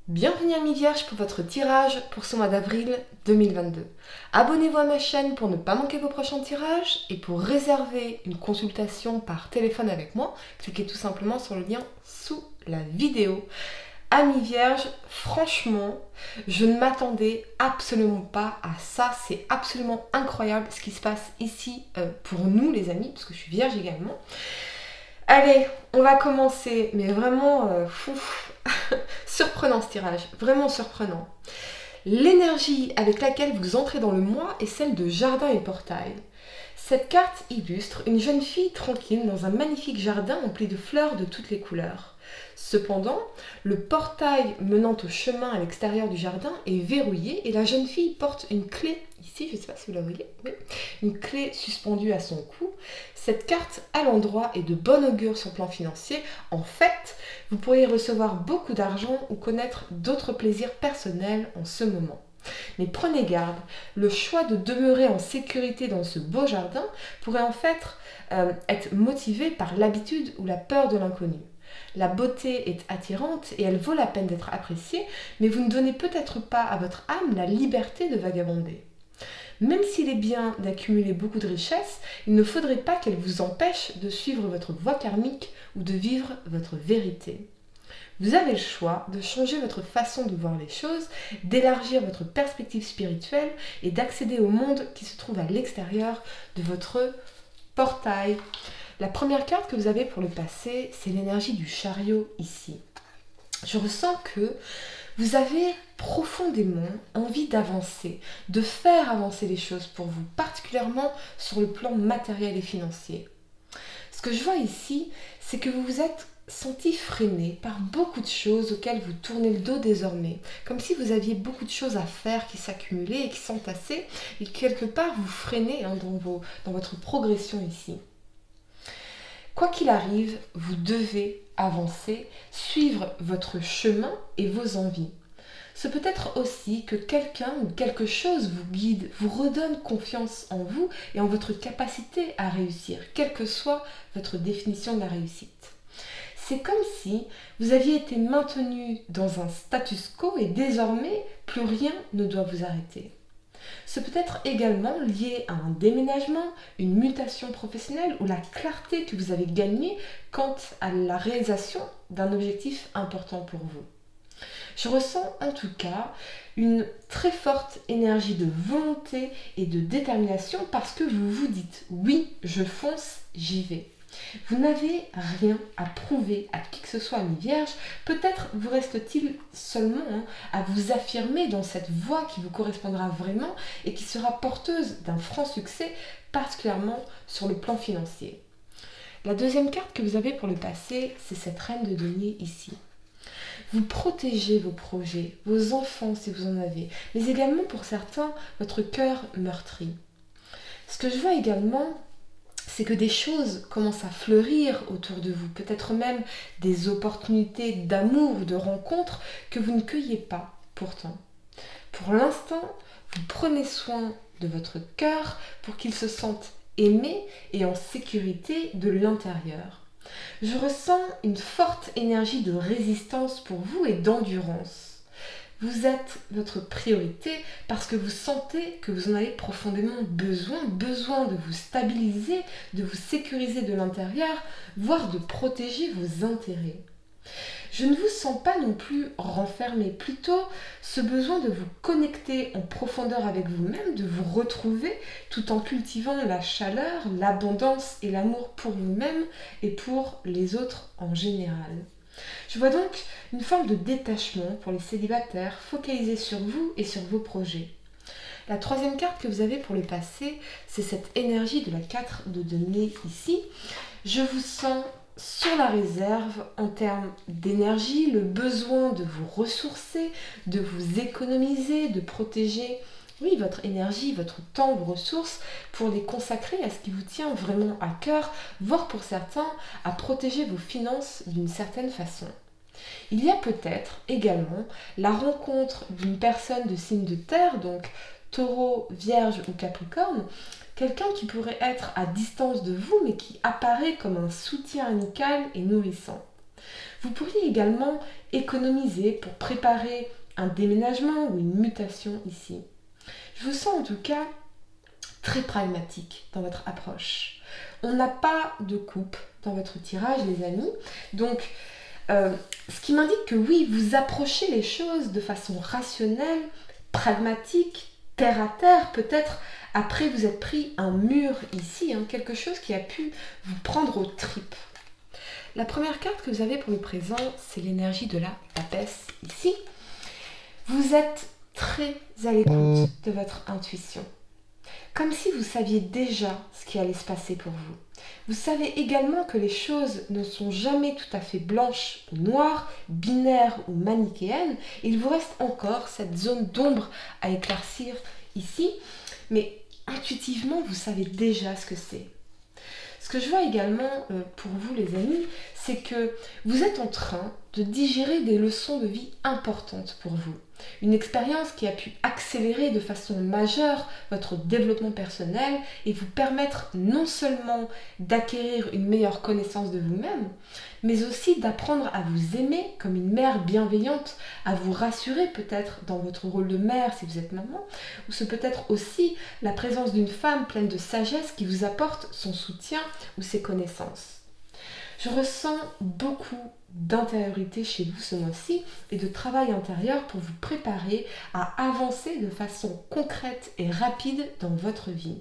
Bienvenue à Mi-Vierge pour votre tirage pour ce mois d'avril 2022. Abonnez-vous à ma chaîne pour ne pas manquer vos prochains tirages et pour réserver une consultation par téléphone avec moi, cliquez tout simplement sur le lien sous la vidéo. À Mi-Vierge, franchement, je ne m'attendais absolument pas à ça. C'est absolument incroyable ce qui se passe ici pour nous les amis, parce que je suis Vierge également. Allez, on va commencer, mais vraiment surprenant ce tirage, vraiment surprenant. L'énergie avec laquelle vous entrez dans le mois est celle de jardin et portail. Cette carte illustre une jeune fille tranquille dans un magnifique jardin empli de fleurs de toutes les couleurs. Cependant, le portail menant au chemin à l'extérieur du jardin est verrouillé et la jeune fille porte une clé, ici, je ne sais pas si vous la voyez, oui, une clé suspendue à son cou. Cette carte à l'endroit est de bon augure sur le plan financier. En fait, vous pourriez recevoir beaucoup d'argent ou connaître d'autres plaisirs personnels en ce moment. Mais prenez garde, le choix de demeurer en sécurité dans ce beau jardin pourrait en fait être motivé par l'habitude ou la peur de l'inconnu. La beauté est attirante et elle vaut la peine d'être appréciée, mais vous ne donnez peut-être pas à votre âme la liberté de vagabonder. Même s'il est bien d'accumuler beaucoup de richesses, il ne faudrait pas qu'elle vous empêche de suivre votre voie karmique ou de vivre votre vérité. Vous avez le choix de changer votre façon de voir les choses, d'élargir votre perspective spirituelle et d'accéder au monde qui se trouve à l'extérieur de votre portail. La première carte que vous avez pour le passé, c'est l'énergie du chariot ici. Je ressens que vous avez profondément envie d'avancer, de faire avancer les choses pour vous, particulièrement sur le plan matériel et financier. Ce que je vois ici, c'est que vous vous êtes senti freiné par beaucoup de choses auxquelles vous tournez le dos désormais, comme si vous aviez beaucoup de choses à faire qui s'accumulaient et qui s'entassaient et quelque part vous freinez dans votre progression ici. Quoi qu'il arrive, vous devez avancer, suivre votre chemin et vos envies. Ce peut être aussi que quelqu'un ou quelque chose vous guide, vous redonne confiance en vous et en votre capacité à réussir, quelle que soit votre définition de la réussite. C'est comme si vous aviez été maintenu dans un status quo et désormais plus rien ne doit vous arrêter. Ce peut être également lié à un déménagement, une mutation professionnelle ou la clarté que vous avez gagnée quant à la réalisation d'un objectif important pour vous. Je ressens en tout cas une très forte énergie de volonté et de détermination parce que vous vous dites « oui, je fonce, j'y vais ». Vous n'avez rien à prouver à qui que ce soit, Mi-Vierge. Peut-être vous reste-t-il seulement à vous affirmer dans cette voie qui vous correspondra vraiment et qui sera porteuse d'un franc succès, particulièrement sur le plan financier. La deuxième carte que vous avez pour le passé, c'est cette reine de denier ici. Vous protégez vos projets, vos enfants si vous en avez, mais également pour certains, votre cœur meurtri. Ce que je vois également, c'est que des choses commencent à fleurir autour de vous, peut-être même des opportunités d'amour ou de rencontres que vous ne cueillez pas pourtant. Pour l'instant, vous prenez soin de votre cœur pour qu'il se sente aimé et en sécurité de l'intérieur. Je ressens une forte énergie de résistance pour vous et d'endurance. Vous êtes votre priorité parce que vous sentez que vous en avez profondément besoin de vous stabiliser, de vous sécuriser de l'intérieur, voire de protéger vos intérêts. Je ne vous sens pas non plus renfermé, plutôt ce besoin de vous connecter en profondeur avec vous-même, de vous retrouver tout en cultivant la chaleur, l'abondance et l'amour pour vous-même et pour les autres en général. Je vois donc une forme de détachement pour les célibataires, focalisés sur vous et sur vos projets. La troisième carte que vous avez pour le passé, c'est cette énergie de la 4 de denier ici. Je vous sens sur la réserve en termes d'énergie, le besoin de vous ressourcer, de vous économiser, de protéger votre énergie, votre temps, vos ressources pour les consacrer à ce qui vous tient vraiment à cœur, voire pour certains à protéger vos finances d'une certaine façon. Il y a peut-être également la rencontre d'une personne de signe de terre, donc Taureau, Vierge ou Capricorne, quelqu'un qui pourrait être à distance de vous mais qui apparaît comme un soutien amical et nourrissant. Vous pourriez également économiser pour préparer un déménagement ou une mutation ici. Je vous sens en tout cas très pragmatique dans votre approche. On n'a pas de coupe dans votre tirage, les amis. Donc, ce qui m'indique que oui, vous approchez les choses de façon rationnelle, pragmatique, terre à terre. Peut-être après vous êtes pris un mur ici, quelque chose qui a pu vous prendre aux tripes. La première carte que vous avez pour le présent, c'est l'énergie de la papesse ici. Vous êtes très à l'écoute de votre intuition. Comme si vous saviez déjà ce qui allait se passer pour vous. Vous savez également que les choses ne sont jamais tout à fait blanches ou noires, binaires ou manichéennes. Il vous reste encore cette zone d'ombre à éclaircir ici, mais intuitivement, vous savez déjà ce que c'est. Ce que je vois également pour vous, les amis, c'est que vous êtes en train de digérer des leçons de vie importantes pour vous. Une expérience qui a pu accélérer de façon majeure votre développement personnel et vous permettre non seulement d'acquérir une meilleure connaissance de vous-même, mais aussi d'apprendre à vous aimer comme une mère bienveillante, à vous rassurer peut-être dans votre rôle de mère si vous êtes maman, ou c'est peut-être aussi la présence d'une femme pleine de sagesse qui vous apporte son soutien ou ses connaissances. Je ressens beaucoup d'intériorité chez vous ce mois-ci et de travail intérieur pour vous préparer à avancer de façon concrète et rapide dans votre vie.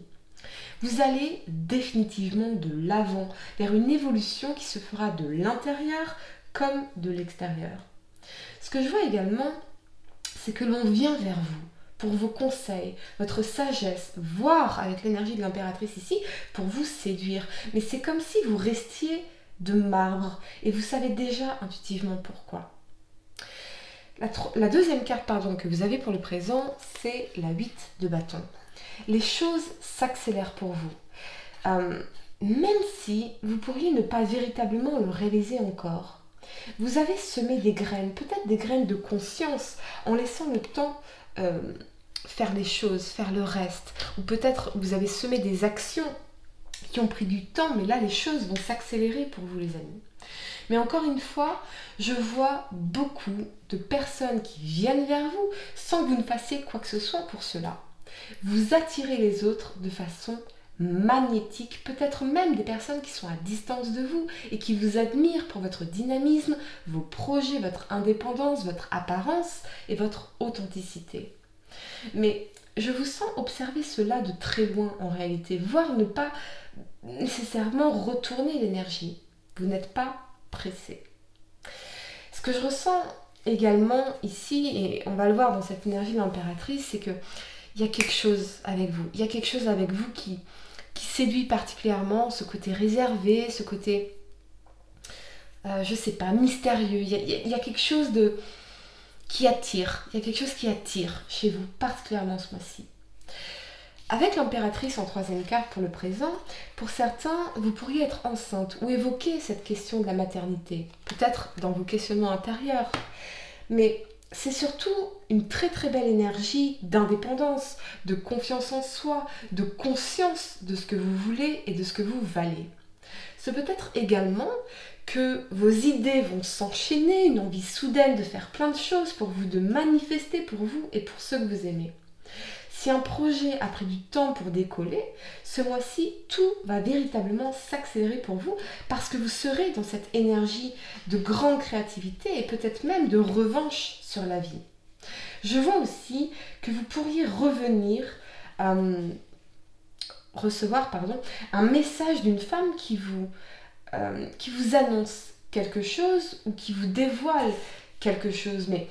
Vous allez définitivement de l'avant vers une évolution qui se fera de l'intérieur comme de l'extérieur. Ce que je vois également, c'est que l'on vient vers vous pour vos conseils, votre sagesse, voire avec l'énergie de l'impératrice ici, pour vous séduire. Mais c'est comme si vous restiez de marbre et vous savez déjà intuitivement pourquoi. La deuxième carte que vous avez pour le présent, c'est la 8 de bâton. Les choses s'accélèrent pour vous, même si vous pourriez ne pas véritablement le réaliser encore. Vous avez semé des graines, peut-être des graines de conscience, en laissant le temps faire les choses, faire le reste. Ou peut-être vous avez semé des actions qui ont pris du temps, mais là les choses vont s'accélérer pour vous, les amis. Mais encore une fois, je vois beaucoup de personnes qui viennent vers vous sans que vous ne fassiez quoi que ce soit pour cela. Vous attirez les autres de façon magnétique, peut-être même des personnes qui sont à distance de vous et qui vous admirent pour votre dynamisme, vos projets, votre indépendance, votre apparence et votre authenticité. Mais je vous sens observer cela de très loin en réalité, voire ne pas nécessairement retourner l'énergie. Vous n'êtes pas pressé. Ce que je ressens également ici, et on va le voir dans cette énergie de l'impératrice, c'est que il y a quelque chose avec vous. Il y a quelque chose avec vous qui séduit particulièrement, ce côté réservé, ce côté, je sais pas, mystérieux. Il y a quelque chose qui attire. Il y a quelque chose qui attire chez vous, particulièrement ce mois-ci. Avec l'impératrice en troisième carte pour le présent, pour certains, vous pourriez être enceinte ou évoquer cette question de la maternité, peut-être dans vos questionnements intérieurs. Mais c'est surtout une très très belle énergie d'indépendance, de confiance en soi, de conscience de ce que vous voulez et de ce que vous valez. C'est peut-être également que vos idées vont s'enchaîner, une envie soudaine de faire plein de choses pour vous, de manifester pour vous et pour ceux que vous aimez. Si un projet a pris du temps pour décoller, ce mois-ci, tout va véritablement s'accélérer pour vous parce que vous serez dans cette énergie de grande créativité et peut-être même de revanche sur la vie. Je vois aussi que vous pourriez recevoir un message d'une femme qui vous annonce quelque chose ou qui vous dévoile quelque chose. Mais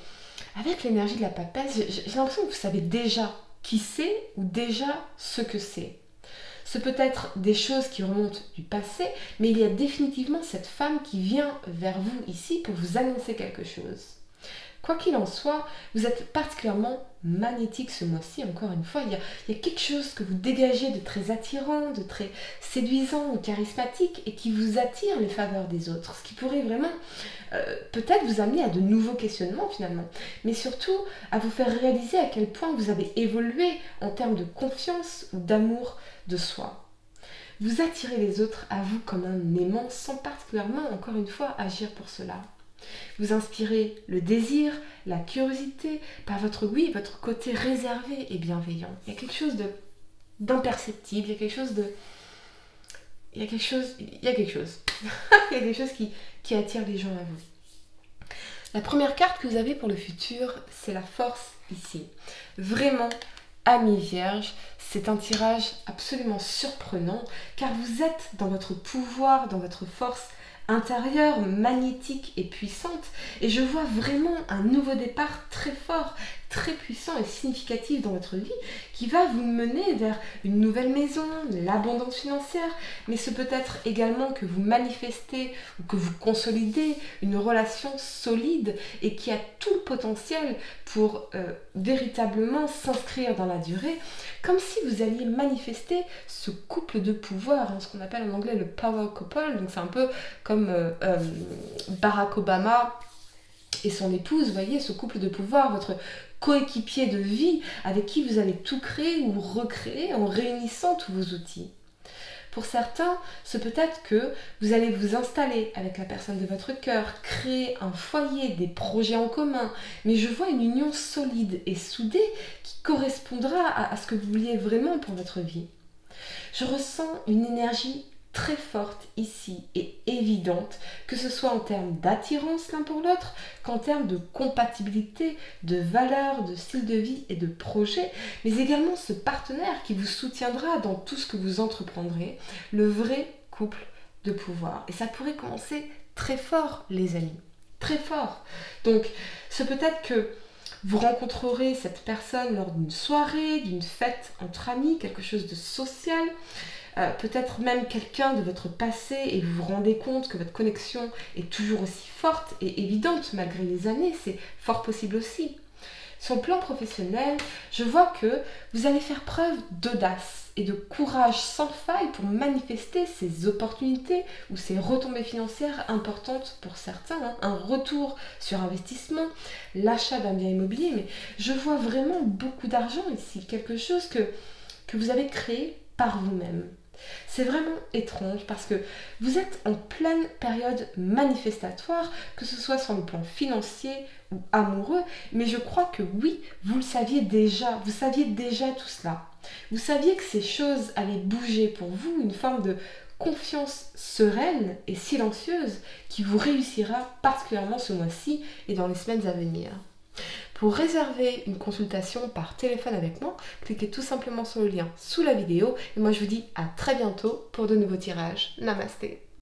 avec l'énergie de la papesse, j'ai l'impression que vous savez déjà qui c'est ou déjà ce que c'est. C'est peut-être des choses qui remontent du passé, mais il y a définitivement cette femme qui vient vers vous ici pour vous annoncer quelque chose. Quoi qu'il en soit, vous êtes particulièrement magnétique ce mois-ci, encore une fois. Il y a quelque chose que vous dégagez de très attirant, de très séduisant ou charismatique et qui vous attire les faveurs des autres. Ce qui pourrait vraiment peut-être vous amener à de nouveaux questionnements finalement. Mais surtout à vous faire réaliser à quel point vous avez évolué en termes de confiance ou d'amour de soi. Vous attirez les autres à vous comme un aimant sans particulièrement, encore une fois, agir pour cela. Vous inspirez le désir, la curiosité par votre côté réservé et bienveillant. Il y a quelque chose d'imperceptible, il y a quelque chose de... Il y a quelque chose... Il y a quelque chose. Il y a quelque chose qui attire les gens à vous. La première carte que vous avez pour le futur, c'est la force ici. Vraiment, amis vierges, c'est un tirage absolument surprenant car vous êtes dans votre pouvoir, dans votre force intérieure, magnétique et puissante. Et je vois vraiment un nouveau départ très fort, très puissant et significatif dans votre vie qui va vous mener vers une nouvelle maison, l'abondance financière, mais ce peut être également que vous manifestez ou que vous consolidez une relation solide et qui a tout le potentiel pour véritablement s'inscrire dans la durée, comme si vous alliez manifester ce couple de pouvoir, ce qu'on appelle en anglais le power couple. Donc c'est un peu comme Barack Obama et son épouse, vous voyez, ce couple de pouvoir, votre coéquipier de vie avec qui vous allez tout créer ou recréer en réunissant tous vos outils. Pour certains, ce peut être que vous allez vous installer avec la personne de votre cœur, créer un foyer, des projets en commun, mais je vois une union solide et soudée qui correspondra à ce que vous vouliez vraiment pour votre vie. Je ressens une énergie très forte ici et évidente, que ce soit en termes d'attirance l'un pour l'autre, qu'en termes de compatibilité, de valeurs, de style de vie et de projet, mais également ce partenaire qui vous soutiendra dans tout ce que vous entreprendrez, le vrai couple de pouvoir. Et ça pourrait commencer très fort, les amis, très fort. Donc, ce peut être que vous rencontrerez cette personne lors d'une soirée, d'une fête entre amis, quelque chose de social, peut-être même quelqu'un de votre passé et vous vous rendez compte que votre connexion est toujours aussi forte et évidente malgré les années, c'est fort possible aussi. Sur le plan professionnel, je vois que vous allez faire preuve d'audace et de courage sans faille pour manifester ces opportunités ou ces retombées financières importantes pour certains, un retour sur investissement, l'achat d'un bien immobilier, mais je vois vraiment beaucoup d'argent ici, quelque chose que vous avez créé par vous-même. C'est vraiment étrange parce que vous êtes en pleine période manifestatoire, que ce soit sur le plan financier ou amoureux, mais je crois que oui, vous le saviez déjà, vous saviez déjà tout cela. Vous saviez que ces choses allaient bouger pour vous, une forme de confiance sereine et silencieuse qui vous réussira particulièrement ce mois-ci et dans les semaines à venir. Pour réserver une consultation par téléphone avec moi, cliquez tout simplement sur le lien sous la vidéo et moi je vous dis à très bientôt pour de nouveaux tirages. Namasté.